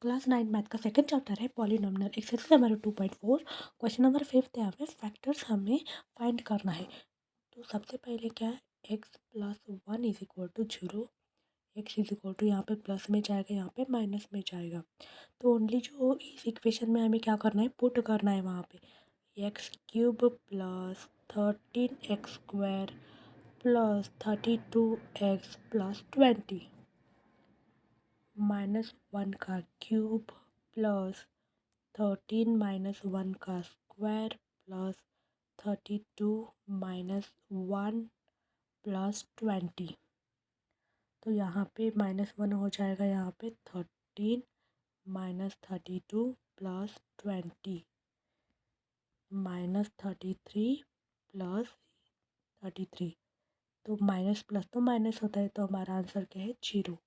Class 9 math का second chapter है polynomial exercise number 2.4 question number 5 यहाँ पे फैक्टर्स हमें फाइंड करना है। तो सबसे पहले क्या है, x plus 1 is equal to 0, x is equal to यहाँ पे प्लस में जाएगा, यहाँ पे माइनस में जाएगा। तो ओनली जो इस इक्वेशन में हमें क्या करना है, पुट करना है वहाँ पे x cube plus 13x² plus 32x plus 20 -1 का क्यूब प्लस 13 -1 का स्क्वायर प्लस 32 -1 प्लस 20। तो यहाँ पे -1 हो जाएगा, यहाँ पे 13 -32 प्लस 20 -33 प्लस 33। तो माइनस प्लस तो माइनस होता है, तो हमारा आंसर क्या है, 0।